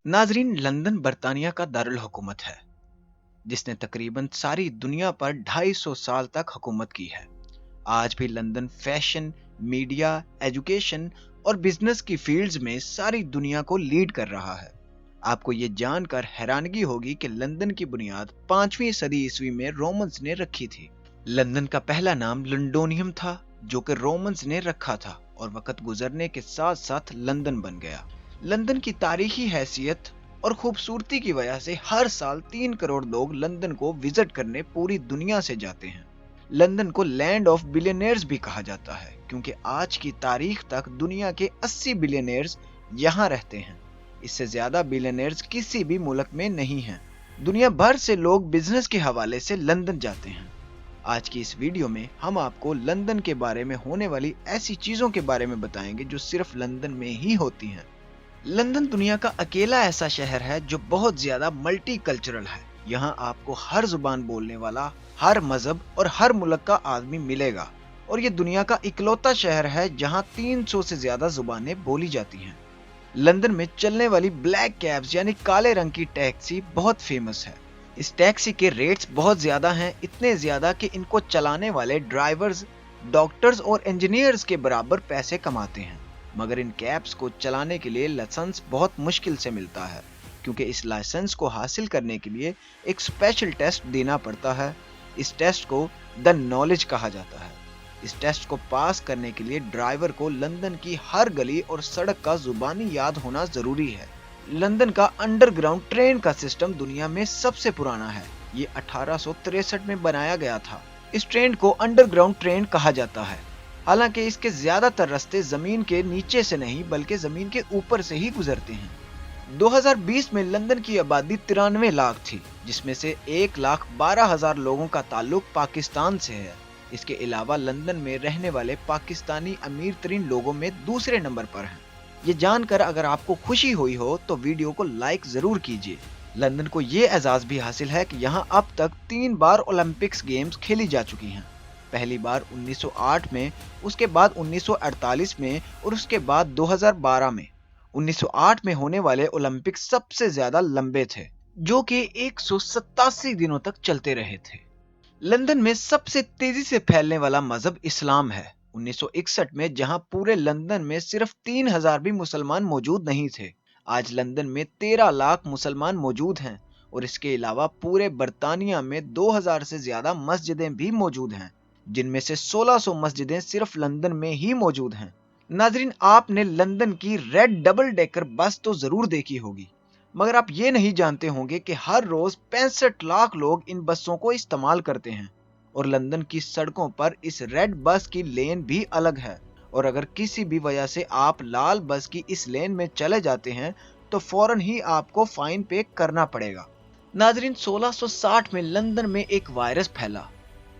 नाजरीन, लंदन बरतानिया का दारुल हुकूमत है, जिसने तकरीबन सारी दुनिया पर 250 साल तक हुकूमत की है। आज भी लंदन फैशन, मीडिया, एजुकेशन और बिजनेस की फील्ड्स में सारी दुनिया को लीड कर रहा है। आपको ये जानकर हैरानगी होगी कि लंदन की बुनियाद 5वीं सदी ईस्वी में रोमन्स ने रखी थी। लंदन का पहला नाम लंडोनियम था, जो कि रोमन्स ने रखा था, और वक्त गुजरने के साथ साथ लंदन बन गया। लंदन की तारीखी हैसियत और खूबसूरती की वजह से हर साल 3 करोड़ लोग लंदन को विजिट करने पूरी दुनिया से जाते हैं। लंदन को लैंड ऑफ बिलियनियर्स भी कहा जाता है, क्योंकि आज की तारीख तक दुनिया के 80 बिलियनियर्स यहाँ रहते हैं। इससे ज्यादा बिलियनियर्स किसी भी मुल्क में नहीं हैं। दुनिया भर से लोग बिजनेस के हवाले से लंदन जाते हैं। आज की इस वीडियो में हम आपको लंदन के बारे में होने वाली ऐसी चीजों के बारे में बताएंगे जो सिर्फ लंदन में ही होती हैं। लंदन दुनिया का अकेला ऐसा शहर है जो बहुत ज्यादा मल्टी कल्चरल है। यहाँ आपको हर जुबान बोलने वाला, हर मजहब और हर मुल्क का आदमी मिलेगा, और ये दुनिया का इकलौता शहर है जहाँ 300 से ज्यादा जुबानें बोली जाती हैं। लंदन में चलने वाली ब्लैक कैब्स यानी काले रंग की टैक्सी बहुत फेमस है। इस टैक्सी के रेट्स बहुत ज्यादा हैं, इतने ज्यादा कि इनको चलाने वाले ड्राइवर्स, डॉक्टर्स और इंजीनियर्स के बराबर पैसे कमाते हैं। मगर इन कैब्स को चलाने के लिए लाइसेंस बहुत मुश्किल से मिलता है, क्योंकि इस लाइसेंस को हासिल करने के लिए एक स्पेशल टेस्ट देना पड़ता है। इस टेस्ट को द नॉलेज कहा जाता है। इस टेस्ट को पास करने के लिए ड्राइवर को लंदन की हर गली और सड़क का जुबानी याद होना जरूरी है। लंदन का अंडरग्राउंड ट्रेन का सिस्टम दुनिया में सबसे पुराना है। ये 1863 में बनाया गया था। इस ट्रेन को अंडरग्राउंड ट्रेन कहा जाता है। हालांकि इसके ज्यादातर रास्ते जमीन के नीचे से नहीं बल्कि जमीन के ऊपर से ही गुजरते हैं। 2020 में लंदन की आबादी 93 लाख थी, जिसमें से 1,12,000 लोगों का ताल्लुक पाकिस्तान से है। इसके अलावा लंदन में रहने वाले पाकिस्तानी अमीर तरीन लोगों में दूसरे नंबर पर हैं। ये जानकर अगर आपको खुशी हुई हो तो वीडियो को लाइक जरूर कीजिए। लंदन को ये एजाज भी हासिल है कि यहाँ अब तक 3 बार ओलंपिक्स गेम्स खेली जा चुकी हैं। पहली बार 1908 में, उसके बाद 1948 में और उसके बाद 2012 में। 1908 में होने वाले ओलंपिक्स सबसे ज्यादा लंबे थे, जो कि 187 दिनों तक चलते रहे थे। लंदन में सबसे तेजी से फैलने वाला मजहब इस्लाम है। 1961 में जहां पूरे लंदन में सिर्फ 3,000 भी मुसलमान मौजूद नहीं थे, आज लंदन में 13 लाख मुसलमान मौजूद हैं, और इसके अलावा पूरे बरतानिया में 2,000 से ज्यादा मस्जिदें भी मौजूद हैं, जिनमें से 1600 मस्जिदें सिर्फ लंदन में ही मौजूद हैं। नाजरीन, आपने लंदन की रेड डबल डेकर बस तो जरूर देखी होगी, मगर आप ये नहीं जानते होंगे कि हर रोज 65 लाख लोग इन बसों को इस्तेमाल करते हैं। और लंदन की सड़कों पर इस रेड बस की लेन भी अलग है, और अगर किसी भी वजह से आप लाल बस की इस लेन में चले जाते हैं तो फौरन ही आपको फाइन पे करना पड़ेगा। नाजरीन, 1660 में लंदन में एक वायरस फैला,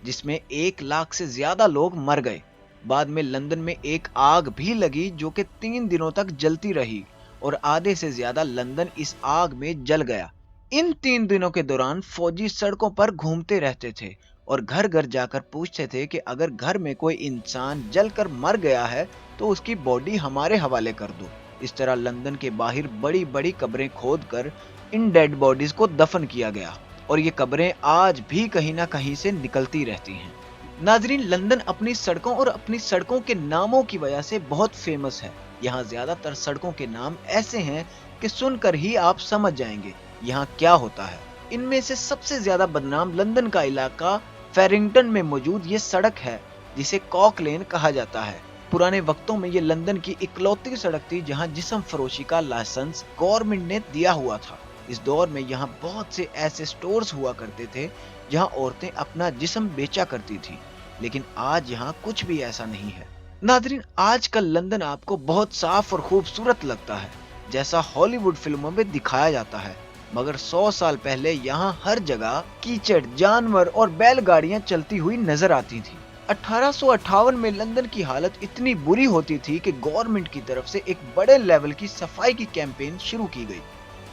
जिसमें 1 लाख से ज्यादा लोग मर गए। बाद में लंदन में एक आग भी लगी जो कि 3 दिनों तक जलती रही, और आधे से ज्यादा लंदन इस आग में जल गया। इन 3 दिनों के दौरान फौजी सड़कों पर घूमते रहते थे और घर घर जाकर पूछते थे कि अगर घर में कोई इंसान जलकर मर गया है तो उसकी बॉडी हमारे हवाले कर दो। इस तरह लंदन के बाहर बड़ी बड़ी कब्रें खोदकर इन डेड बॉडीज को दफन किया गया, और ये कब्रें आज भी कहीं ना कहीं से निकलती रहती हैं। नाजरीन, लंदन अपनी सड़कों और अपनी सड़कों के नामों की वजह से बहुत फेमस है। यहाँ ज्यादातर सड़कों के नाम ऐसे हैं कि सुनकर ही आप समझ जाएंगे यहाँ क्या होता है। इनमें से सबसे ज्यादा बदनाम लंदन का इलाका फेरिंगटन में मौजूद ये सड़क है, जिसे कॉक लेन कहा जाता है। पुराने वक्तों में ये लंदन की इकलौती सड़क थी जहाँ जिस्म फरोशी का लाइसेंस गवर्नमेंट ने दिया हुआ था। इस दौर में यहाँ बहुत से ऐसे स्टोर्स हुआ करते थे जहाँ औरतें अपना जिस्म बेचा करती थी, लेकिन आज यहाँ कुछ भी ऐसा नहीं है। नाज़रीन, आजकल लंदन आपको बहुत साफ और खूबसूरत लगता है, जैसा हॉलीवुड फिल्मों में दिखाया जाता है, मगर 100 साल पहले यहाँ हर जगह कीचड़, जानवर और बैलगाड़ियां चलती हुई नजर आती थी। 1858 में लंदन की हालत इतनी बुरी होती थी कि गवर्नमेंट की तरफ से एक बड़े लेवल की सफाई की कैंपेन शुरू की गई,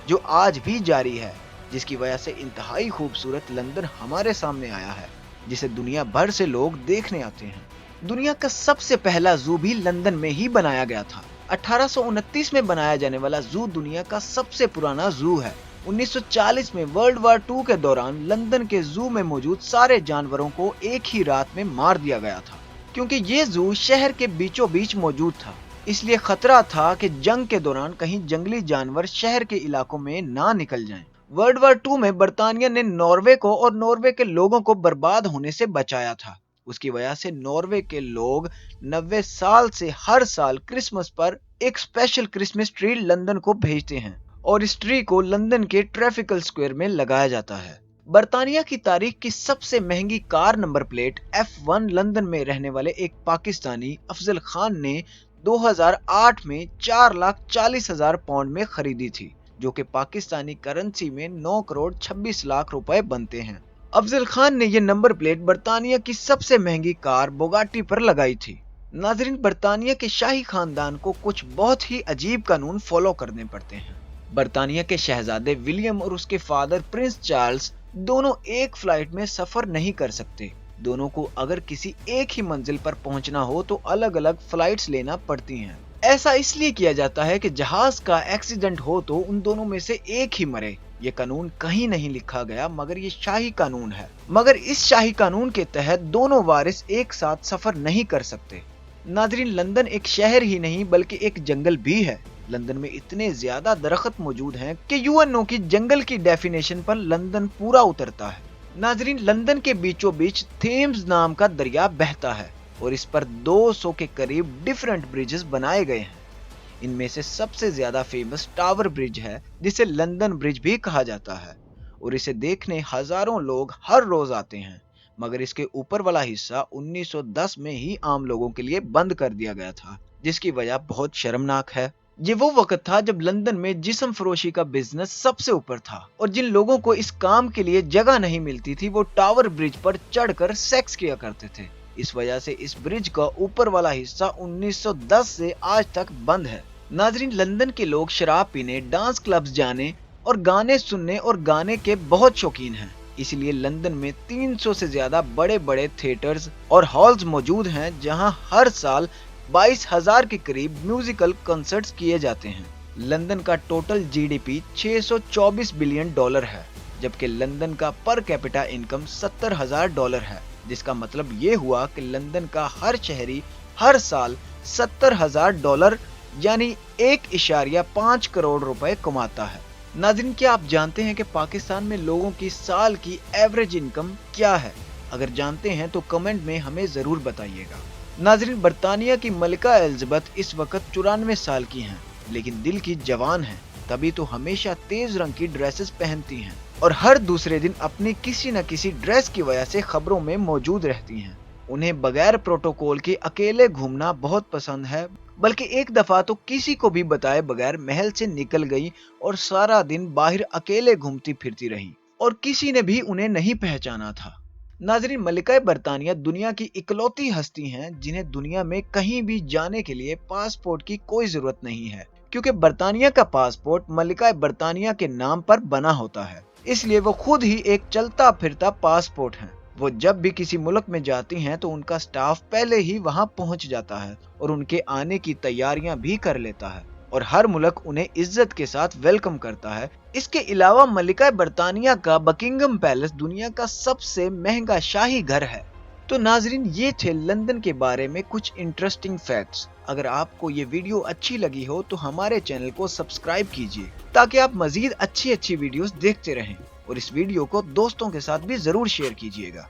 जो आज भी जारी है, जिसकी वजह से इंतहाई खूबसूरत लंदन हमारे सामने आया है, जिसे दुनिया भर से लोग देखने आते हैं। दुनिया का सबसे पहला जू भी लंदन में ही बनाया गया था। 1829 में बनाया जाने वाला जू दुनिया का सबसे पुराना जू है। 1940 में वर्ल्ड वार II के दौरान लंदन के जू में मौजूद सारे जानवरों को एक ही रात में मार दिया गया था। क्योंकि ये जू शहर के बीचों बीच मौजूद था, इसलिए खतरा था कि जंग के दौरान कहीं जंगली जानवर शहर के इलाकों में ना निकल जाएं। वर्ल्ड वार II में बर्तानिया ने नॉर्वे को और नॉर्वे के लोगों को बर्बाद होने से बचाया था। उसकी वजह से नॉर्वे के लोग 90 साल से हर साल क्रिसमस पर एक स्पेशल क्रिसमस ट्री लंदन को भेजते हैं और इस ट्री को लंदन के ट्रैफिकल स्क्वायर में लगाया जाता है। बर्तानिया की तारीख की सबसे महंगी car number plate F1 London में रहने वाले एक पाकिस्तानी अफजल खान ने 2008 में 4,40,000 पाउंड में खरीदी थी, जो कि पाकिस्तानी करेंसी में 9 करोड़ 26 लाख रुपए बनते हैं। अफजल खान ने यह नंबर प्लेट बर्तानिया की सबसे महंगी कार बोगाटी पर लगाई थी। नाजरीन, बर्तानिया के शाही खानदान को कुछ बहुत ही अजीब कानून फॉलो करने पड़ते हैं। बर्तानिया के शहजादे विलियम और उसके फादर प्रिंस चार्ल्स दोनों एक फ्लाइट में सफर नहीं कर सकते। दोनों को अगर किसी एक ही मंजिल पर पहुंचना हो तो अलग अलग फ्लाइट्स लेना पड़ती हैं। ऐसा इसलिए किया जाता है कि जहाज का एक्सीडेंट हो तो उन दोनों में से एक ही मरे। ये कानून कहीं नहीं लिखा गया, मगर ये शाही कानून है। मगर इस शाही कानून के तहत दोनों वारिस एक साथ सफर नहीं कर सकते। नाजरीन, लंदन एक शहर ही नहीं बल्कि एक जंगल भी है। लंदन में इतने ज्यादा दरख्त मौजूद हैं कि यूएनओ की जंगल की डेफिनेशन पर लंदन पूरा उतरता है। नाजरीन, लंदन के बीचों बीच थेम्स नाम का दरिया बहता है और इस पर 200 के करीब डिफरेंट ब्रिजेस बनाए गए हैं। इनमें से सबसे ज्यादा फेमस टावर ब्रिज है, जिसे लंदन ब्रिज भी कहा जाता है, और इसे देखने हजारों लोग हर रोज आते हैं। मगर इसके ऊपर वाला हिस्सा 1910 में ही आम लोगों के लिए बंद कर दिया गया था, जिसकी वजह बहुत शर्मनाक है। ये वो वक्त था जब लंदन में जिस्म फरोशी का बिजनेस सबसे ऊपर था और जिन लोगों को इस काम के लिए जगह नहीं मिलती थी वो टावर ब्रिज पर चढ़कर सेक्स किया करते थे। इस वजह से इस ब्रिज का ऊपर वाला हिस्सा 1910 से आज तक बंद है। नाजरीन, लंदन के लोग शराब पीने, डांस क्लब्स जाने और गाने सुनने और गाने के बहुत शौकीन हैं। इसलिए लंदन में 300 से ज्यादा बड़े बड़े थिएटर्स और हॉल्स मौजूद हैं, जहां हर साल 22,000 के करीब म्यूजिकल कंसर्ट्स किए जाते हैं। लंदन का टोटल जीडीपी $624 बिलियन है, जबकि लंदन का पर कैपिटा इनकम $70,000 है, जिसका मतलब ये हुआ कि लंदन का हर शहरी हर साल $70,000 यानी 1.5 करोड़ रुपए कमाता है। नाज़रीन, क्या आप जानते हैं कि पाकिस्तान में लोगों की साल की एवरेज इनकम क्या है? अगर जानते हैं तो कमेंट में हमें जरूर बताइएगा। नाज़रीन, बर्तानिया की मलिका एलिज़ाबेथ इस वक्त 94 साल की हैं, लेकिन दिल की जवान हैं, तभी तो हमेशा तेज रंग की ड्रेसेस पहनती हैं और हर दूसरे दिन अपनी किसी न किसी ड्रेस की वजह से खबरों में मौजूद रहती हैं। उन्हें बगैर प्रोटोकॉल के अकेले घूमना बहुत पसंद है, बल्कि एक दफा तो किसी को भी बताए बगैर महल से निकल गई और सारा दिन बाहर अकेले घूमती फिरती रही और किसी ने भी उन्हें नहीं पहचाना था। नाज़रीन, मलिका बर्तानिया दुनिया की इकलौती हस्ती हैं जिन्हें दुनिया में कहीं भी जाने के लिए पासपोर्ट की कोई जरूरत नहीं है, क्योंकि बर्तानिया का पासपोर्ट मलिका बर्तानिया के नाम पर बना होता है। इसलिए वो खुद ही एक चलता फिरता पासपोर्ट है। वो जब भी किसी मुल्क में जाती हैं तो उनका स्टाफ पहले ही वहां पहुंच जाता है और उनके आने की तैयारियां भी कर लेता है और हर मुल्क उन्हें इज्जत के साथ वेलकम करता है। इसके अलावा मलिका बर्तानिया का बकिंगम पैलेस दुनिया का सबसे महंगा शाही घर है। तो नाजरीन, ये थे लंदन के बारे में कुछ इंटरेस्टिंग फैक्ट्स। अगर आपको ये वीडियो अच्छी लगी हो तो हमारे चैनल को सब्सक्राइब कीजिए ताकि आप मजीद अच्छी वीडियोस देखते रहें और इस वीडियो को दोस्तों के साथ भी जरूर शेयर कीजिएगा।